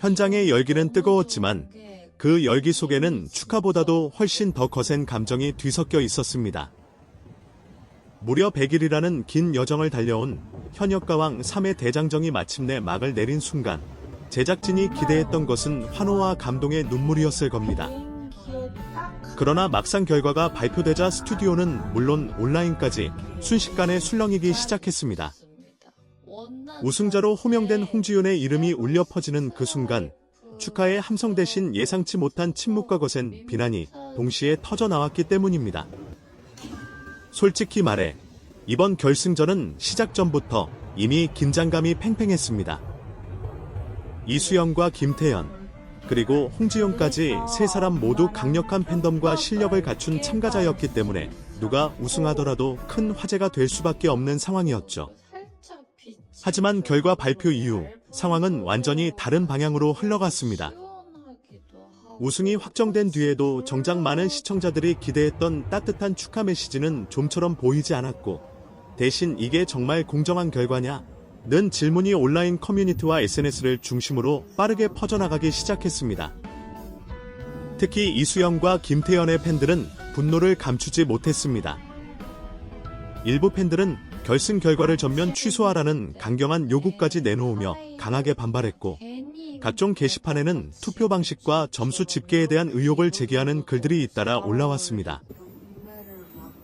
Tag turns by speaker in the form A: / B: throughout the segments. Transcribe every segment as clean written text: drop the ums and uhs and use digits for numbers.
A: 현장의 열기는 뜨거웠지만 그 열기 속에는 축하보다도 훨씬 더 거센 감정이 뒤섞여 있었습니다. 무려 100일이라는 긴 여정을 달려온 현역가왕 3회 대장정이 마침내 막을 내린 순간 제작진이 기대했던 것은 환호와 감동의 눈물이었을 겁니다. 그러나 막상 결과가 발표되자 스튜디오는 물론 온라인까지 순식간에 술렁이기 시작했습니다. 우승자로 호명된 홍지윤의 이름이 울려 퍼지는 그 순간 축하의 함성 대신 예상치 못한 침묵과 거센 비난이 동시에 터져나왔기 때문입니다. 솔직히 말해 이번 결승전은 시작 전부터 이미 긴장감이 팽팽했습니다. 이수영과 김태현, 그리고 홍지윤까지 세 사람 모두 강력한 팬덤과 실력을 갖춘 참가자였기 때문에 누가 우승하더라도 큰 화제가 될 수밖에 없는 상황이었죠. 하지만 결과 발표 이후 상황은 완전히 다른 방향으로 흘러갔습니다. 우승이 확정된 뒤에도 정작 많은 시청자들이 기대했던 따뜻한 축하 메시지는 좀처럼 보이지 않았고, 대신 이게 정말 공정한 결과냐? 는 질문이 온라인 커뮤니티와 SNS를 중심으로 빠르게 퍼져나가기 시작했습니다. 특히 이수영과 김태현의 팬들은 분노를 감추지 못했습니다. 일부 팬들은 결승 결과를 전면 취소하라는 강경한 요구까지 내놓으며 강하게 반발했고, 각종 게시판에는 투표 방식과 점수 집계에 대한 의혹을 제기하는 글들이 잇따라 올라왔습니다.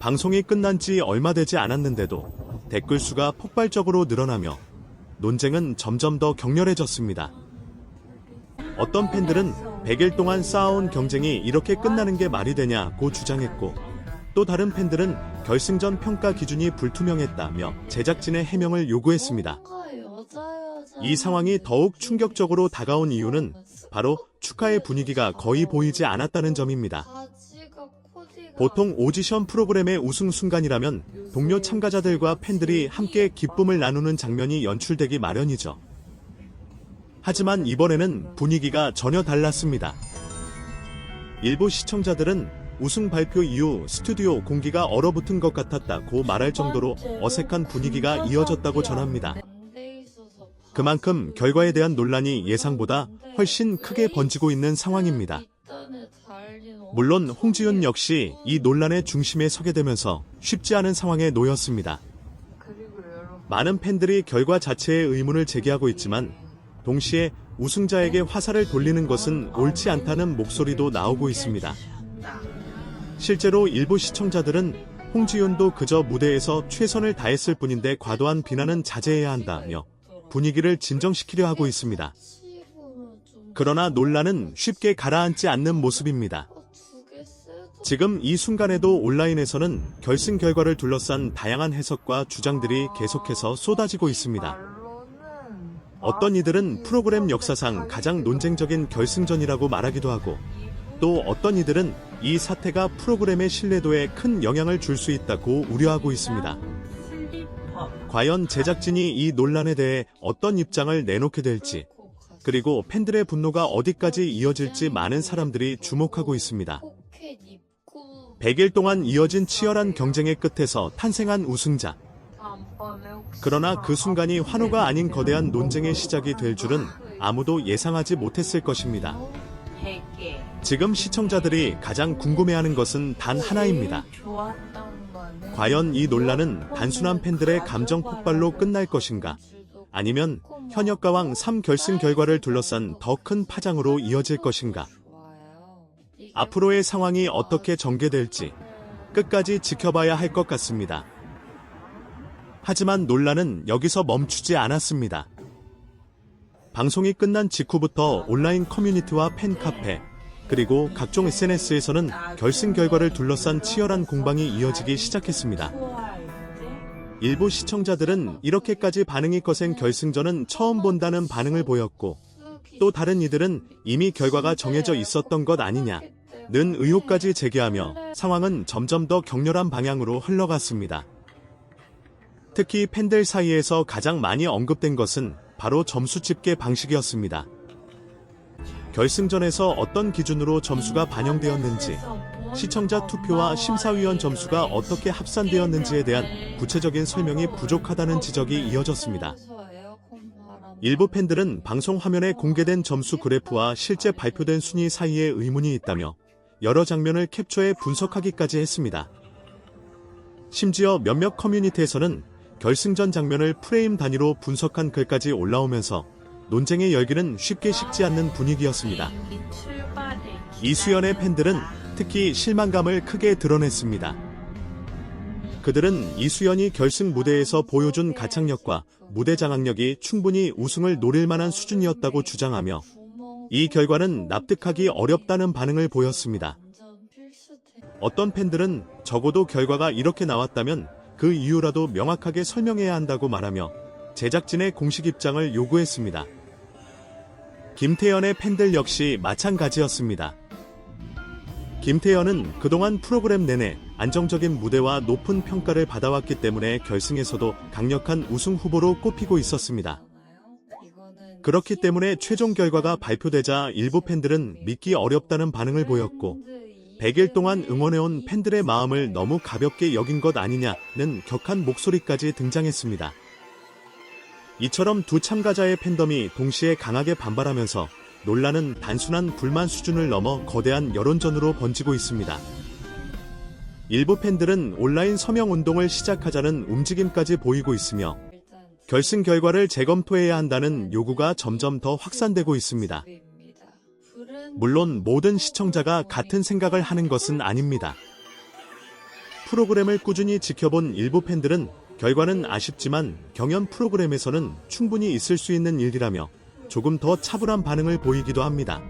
A: 방송이 끝난 지 얼마 되지 않았는데도 댓글 수가 폭발적으로 늘어나며 논쟁은 점점 더 격렬해졌습니다. 어떤 팬들은 100일 동안 쌓아온 경쟁이 이렇게 끝나는 게 말이 되냐고 주장했고, 또 다른 팬들은 결승전 평가 기준이 불투명했다며 제작진의 해명을 요구했습니다. 이 상황이 더욱 충격적으로 다가온 이유는 바로 축하의 분위기가 거의 보이지 않았다는 점입니다. 보통 오디션 프로그램의 우승 순간이라면 동료 참가자들과 팬들이 함께 기쁨을 나누는 장면이 연출되기 마련이죠. 하지만 이번에는 분위기가 전혀 달랐습니다. 일부 시청자들은 우승 발표 이후 스튜디오 공기가 얼어붙은 것 같았다고 말할 정도로 어색한 분위기가 이어졌다고 전합니다. 그만큼 결과에 대한 논란이 예상보다 훨씬 크게 번지고 있는 상황입니다. 물론 홍지윤 역시 이 논란의 중심에 서게 되면서 쉽지 않은 상황에 놓였습니다. 많은 팬들이 결과 자체에 의문을 제기하고 있지만 동시에 우승자에게 화살을 돌리는 것은 옳지 않다는 목소리도 나오고 있습니다. 실제로 일부 시청자들은 홍지윤도 그저 무대에서 최선을 다했을 뿐인데 과도한 비난은 자제해야 한다며 분위기를 진정시키려 하고 있습니다. 그러나 논란은 쉽게 가라앉지 않는 모습입니다. 지금 이 순간에도 온라인에서는 결승 결과를 둘러싼 다양한 해석과 주장들이 계속해서 쏟아지고 있습니다. 어떤 이들은 프로그램 역사상 가장 논쟁적인 결승전이라고 말하기도 하고, 또 어떤 이들은 이 사태가 프로그램의 신뢰도에 큰 영향을 줄 수 있다고 우려하고 있습니다. 과연 제작진이 이 논란에 대해 어떤 입장을 내놓게 될지, 그리고 팬들의 분노가 어디까지 이어질지 많은 사람들이 주목하고 있습니다. 100일 동안 이어진 치열한 경쟁의 끝에서 탄생한 우승자. 그러나 그 순간이 환호가 아닌 거대한 논쟁의 시작이 될 줄은 아무도 예상하지 못했을 것입니다. 지금 시청자들이 가장 궁금해하는 것은 단 하나입니다. 과연 이 논란은 단순한 팬들의 감정 폭발로 끝날 것인가? 아니면 현역가왕 3 결승 결과를 둘러싼 더 큰 파장으로 이어질 것인가? 앞으로의 상황이 어떻게 전개될지 끝까지 지켜봐야 할 것 같습니다. 하지만 논란은 여기서 멈추지 않았습니다. 방송이 끝난 직후부터 온라인 커뮤니티와 팬카페, 그리고 각종 SNS에서는 결승 결과를 둘러싼 치열한 공방이 이어지기 시작했습니다. 일부 시청자들은 이렇게까지 반응이 거센 결승전은 처음 본다는 반응을 보였고, 또 다른 이들은 이미 결과가 정해져 있었던 것 아니냐는 의혹까지 제기하며 상황은 점점 더 격렬한 방향으로 흘러갔습니다. 특히 팬들 사이에서 가장 많이 언급된 것은 바로 점수 집계 방식이었습니다. 결승전에서 어떤 기준으로 점수가 반영되었는지, 시청자 투표와 심사위원 점수가 어떻게 합산되었는지에 대한 구체적인 설명이 부족하다는 지적이 이어졌습니다. 일부 팬들은 방송 화면에 공개된 점수 그래프와 실제 발표된 순위 사이에 의문이 있다며 여러 장면을 캡처해 분석하기까지 했습니다. 심지어 몇몇 커뮤니티에서는 결승전 장면을 프레임 단위로 분석한 글까지 올라오면서 논쟁의 열기는 쉽게 식지 않는 분위기였습니다. 이수연의 팬들은 특히 실망감을 크게 드러냈습니다. 그들은 이수연이 결승 무대에서 보여준 가창력과 무대 장악력이 충분히 우승을 노릴 만한 수준이었다고 주장하며 이 결과는 납득하기 어렵다는 반응을 보였습니다. 어떤 팬들은 적어도 결과가 이렇게 나왔다면 그 이유라도 명확하게 설명해야 한다고 말하며 제작진의 공식 입장을 요구했습니다. 김태연의 팬들 역시 마찬가지였습니다. 김태연은 그동안 프로그램 내내 안정적인 무대와 높은 평가를 받아왔기 때문에 결승에서도 강력한 우승 후보로 꼽히고 있었습니다. 그렇기 때문에 최종 결과가 발표되자 일부 팬들은 믿기 어렵다는 반응을 보였고 100일 동안 응원해온 팬들의 마음을 너무 가볍게 여긴 것 아니냐는 격한 목소리까지 등장했습니다. 이처럼 두 참가자의 팬덤이 동시에 강하게 반발하면서 논란은 단순한 불만 수준을 넘어 거대한 여론전으로 번지고 있습니다. 일부 팬들은 온라인 서명운동을 시작하자는 움직임까지 보이고 있으며 결승 결과를 재검토해야 한다는 요구가 점점 더 확산되고 있습니다. 물론 모든 시청자가 같은 생각을 하는 것은 아닙니다. 프로그램을 꾸준히 지켜본 일부 팬들은 결과는 아쉽지만 경연 프로그램에서는 충분히 있을 수 있는 일이라며 조금 더 차분한 반응을 보이기도 합니다.